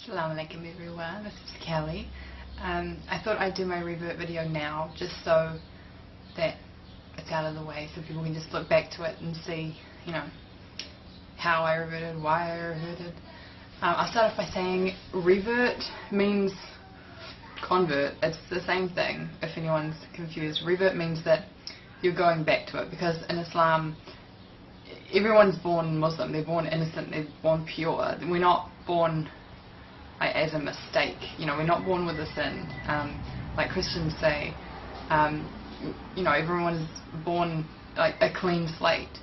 Assalamu alaikum everyone, this is Kelly. I thought I'd do my revert video now just so that it's out of the way so people can just look back to it and see, you know, how I reverted, why I reverted. I'll start off by saying revert means convert. It's the same thing if anyone's confused. Revert means that you're going back to it, because in Islam everyone's born Muslim, they're born innocent, they're born pure. We're not born as a mistake, you know, we're not born with a sin, like Christians say. You know, everyone is born like a clean slate.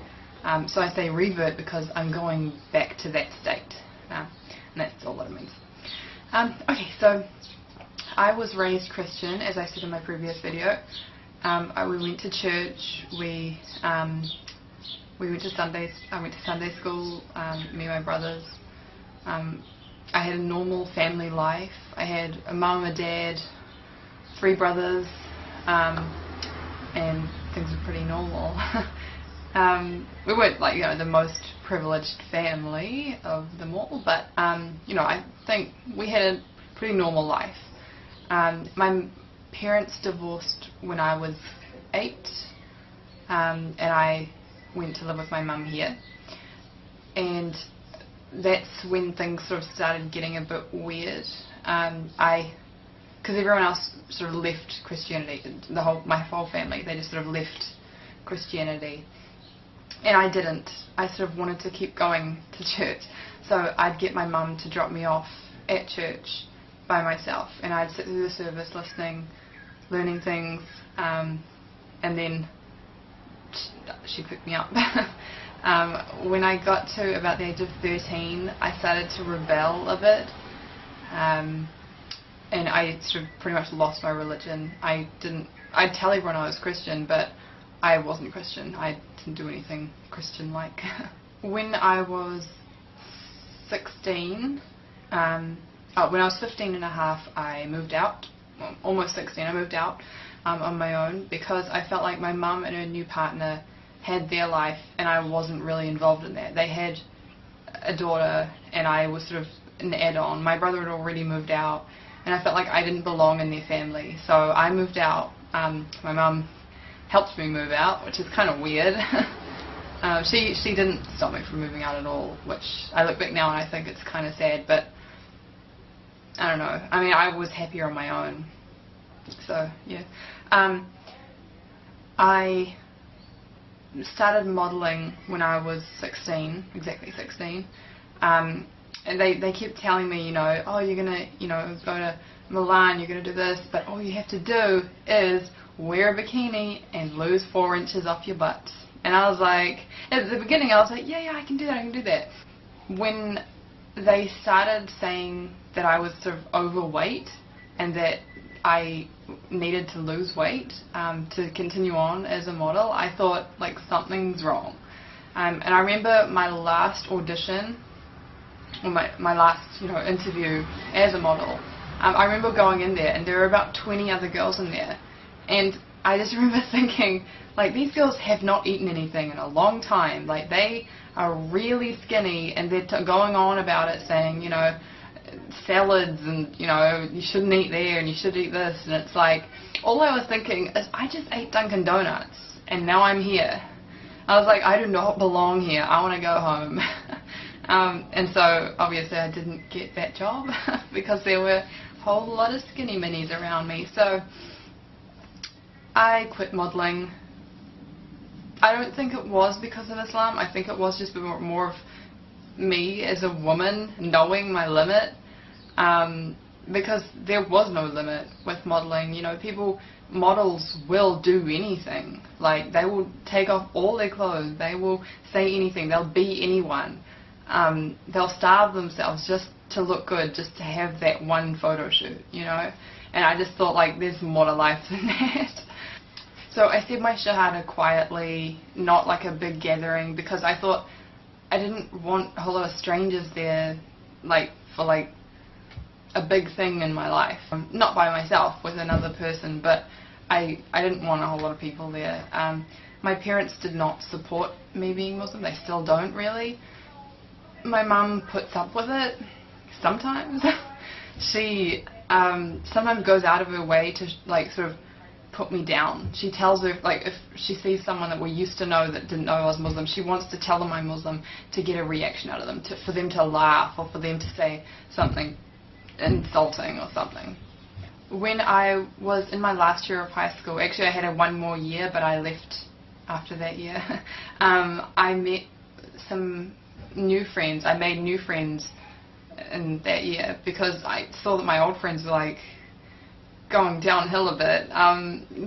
So I say revert because I'm going back to that state, and that's all that it means. Okay, so I was raised Christian, as I said in my previous video. We went to church, we went to Sundays. I went to Sunday school, me and my brothers. I had a normal family life. I had a mum, a dad, 3 brothers, and things were pretty normal. We weren't like, you know, the most privileged family of them all, but you know, I think we had a pretty normal life. My parents divorced when I was 8, and I went to live with my mum here, and that's when things sort of started getting a bit weird. Because everyone else sort of left Christianity, my whole family, they just sort of left Christianity, and I didn't. I sort of wanted to keep going to church, so I'd get my mum to drop me off at church by myself, and I'd sit through the service listening, learning things, and then she'd pick me up. When I got to about the age of 13, I started to rebel a bit, and I sort of pretty much lost my religion. I'd tell everyone I was Christian, but I wasn't Christian. I didn't do anything Christian-like. When I was 16, when I was 15 and a half, I moved out. Well, almost 16, I moved out on my own, because I felt like my mum and her new partner had their life and I wasn't really involved in that. They had a daughter and I was sort of an add-on. My brother had already moved out and I felt like I didn't belong in their family, so I moved out. My mum helped me move out, which is kind of weird. She didn't stop me from moving out at all, which I look back now and I think it's kind of sad, but I don't know. I mean, I was happier on my own. So, yeah. I started modelling when I was 16, exactly 16. And they kept telling me, you know, oh, you're going to, you know, go to Milan, you're going to do this, but all you have to do is wear a bikini and lose 4 inches off your butt. And I was like, at the beginning I was like, yeah, I can do that, I can do that. When they started saying that I was sort of overweight and that I needed to lose weight to continue on as a model, I thought, like, something's wrong. And I remember my last audition, or my last, you know, interview as a model. I remember going in there and there were about 20 other girls in there, and I just remember thinking, like, these girls have not eaten anything in a long time. Like, they are really skinny and they're going on about it, saying, you know, salads and, you know, you shouldn't eat there and you should eat this, and it's like, all I was thinking is, I just ate Dunkin' Donuts and now I'm here. I was like, I do not belong here, I want to go home. And so obviously I didn't get that job because there were a whole lot of skinny minis around me, so I quit modelling. I don't think it was because of Islam. I think it was just more of me as a woman knowing my limit, because there was no limit with modelling. You know, models will do anything. Like, they will take off all their clothes, they will say anything, they'll be anyone. They'll starve themselves just to look good, just to have that one photo shoot, you know. And I just thought, like, there's more to life than that. So I said my shahada quietly, not like a big gathering, because I thought I didn't want a whole lot of strangers there, like, for like a big thing in my life. Not by myself, with another person, but I didn't want a whole lot of people there. My parents did not support me being Muslim, they still don't really. My mum puts up with it sometimes. she sometimes goes out of her way to like sort of put me down. She tells her, like, if she sees someone that we used to know that didn't know I was Muslim, she wants to tell them I'm Muslim to get a reaction out of them, for them to laugh or for them to say something insulting or something. When I was in my last year of high school, actually I had one more year, but I left after that year, I met some new friends. I made new friends in that year because I saw that my old friends were like going downhill a bit.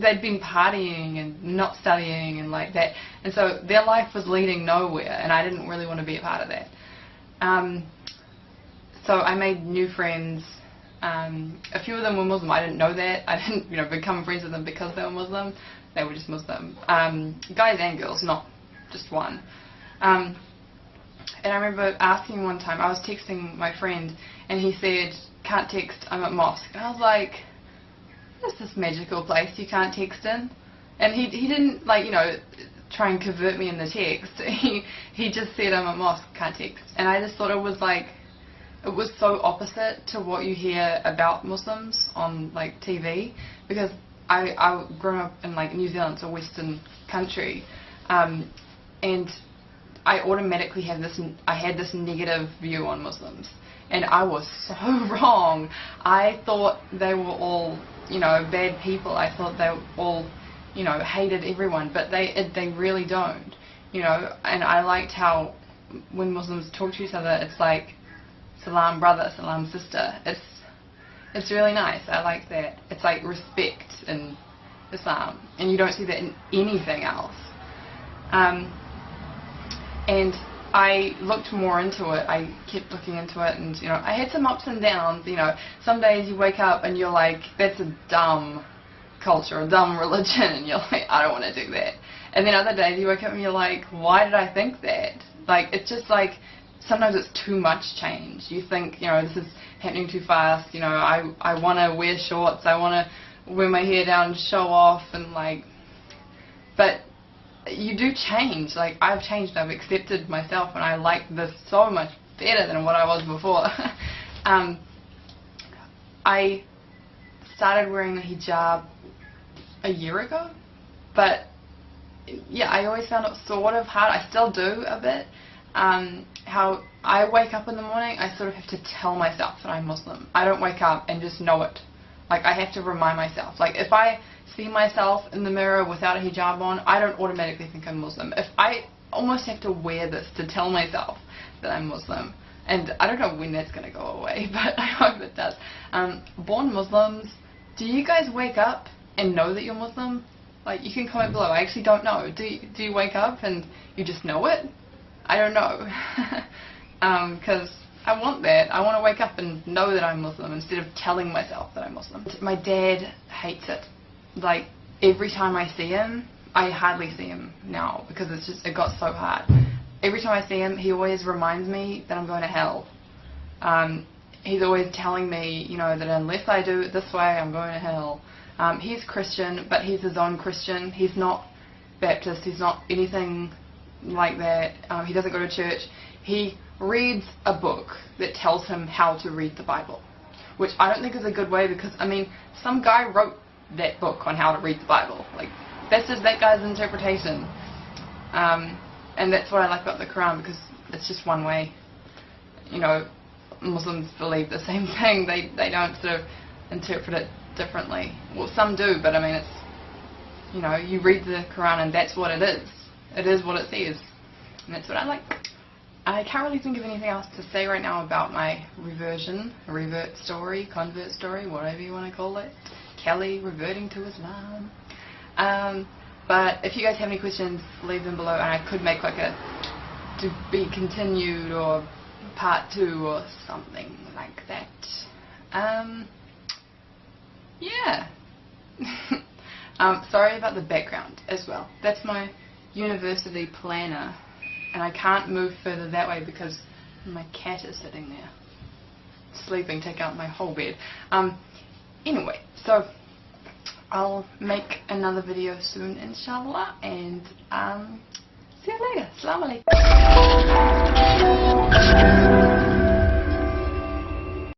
They'd been partying and not studying and like that, and so their life was leading nowhere, and I didn't really want to be a part of that. So I made new friends. A few of them were Muslim. I didn't know that. I didn't, become friends with them because they were Muslim. They were just Muslim. Guys and girls, not just one. And I remember asking one time, I was texting my friend, and he said, "Can't text, I'm at mosque." And I was like, "What's this magical place you can't text in?" And he didn't, try and convert me in the text. He just said, "I'm at mosque, can't text." And I just thought it was so opposite to what you hear about Muslims on TV, because I grew up in New Zealand, it's a Western country, and I automatically had this negative view on Muslims, and I was so wrong. I thought they were all bad people. I thought they all hated everyone, but they really don't, And I liked how when Muslims talk to each other, it's like salam brother, salam sister. It's really nice. I like that. It's like respect in Islam, and you don't see that in anything else. And I looked more into it. I kept looking into it, and I had some ups and downs. Some days you wake up and you're like, that's a dumb culture, a dumb religion, and you're like, I don't want to do that. And then other days you wake up and you're like, why did I think that? It's just sometimes it's too much change. You think, this is happening too fast. I want to wear shorts. I want to wear my hair down, show off, and but you do change. I've changed. I've accepted myself, and I like this so much better than what I was before. I started wearing the hijab a year ago, but yeah, I always found it sort of hard. I still do a bit. How I wake up in the morning, I sort of have to tell myself that I'm Muslim. I don't wake up and just know it. I have to remind myself. If I see myself in the mirror without a hijab on, I don't automatically think I'm Muslim. If I almost have to wear this to tell myself that I'm Muslim. And I don't know when that's going to go away, but I hope it does. Born Muslims, do you guys wake up and know that you're Muslim? You can comment below. I actually don't know. Do you wake up and you just know it? I don't know, because I want that. I want to wake up and know that I'm Muslim instead of telling myself that I'm Muslim. My dad hates it. Every time I see him, I hardly see him now because it got so hard. Every time I see him, he always reminds me that I'm going to hell. He's always telling me, that unless I do it this way, I'm going to hell. He's Christian, but he's his own Christian. He's not Baptist. He's not anything like that. He doesn't go to church. He reads a book that tells him how to read the Bible, which I don't think is a good way, because some guy wrote that book on how to read the Bible. That's just that guy's interpretation, and that's what I like about the Quran, because it's just one way. Muslims believe the same thing. They don't sort of interpret it differently. Well, some do, but it's you read the Quran and that's what it is. It is what it says, and that's what I like. I can't really think of anything else to say right now about my convert story, whatever you want to call it. Kelly reverting to Islam. But if you guys have any questions, leave them below, and I could make a to be continued or part 2 or something like that. Yeah. Sorry about the background as well. That's my university planner, and I can't move further that way because my cat is sitting there sleeping, take out my whole bed. Anyway, so I'll make another video soon, inshallah, and see you later. Assalamu alaikum.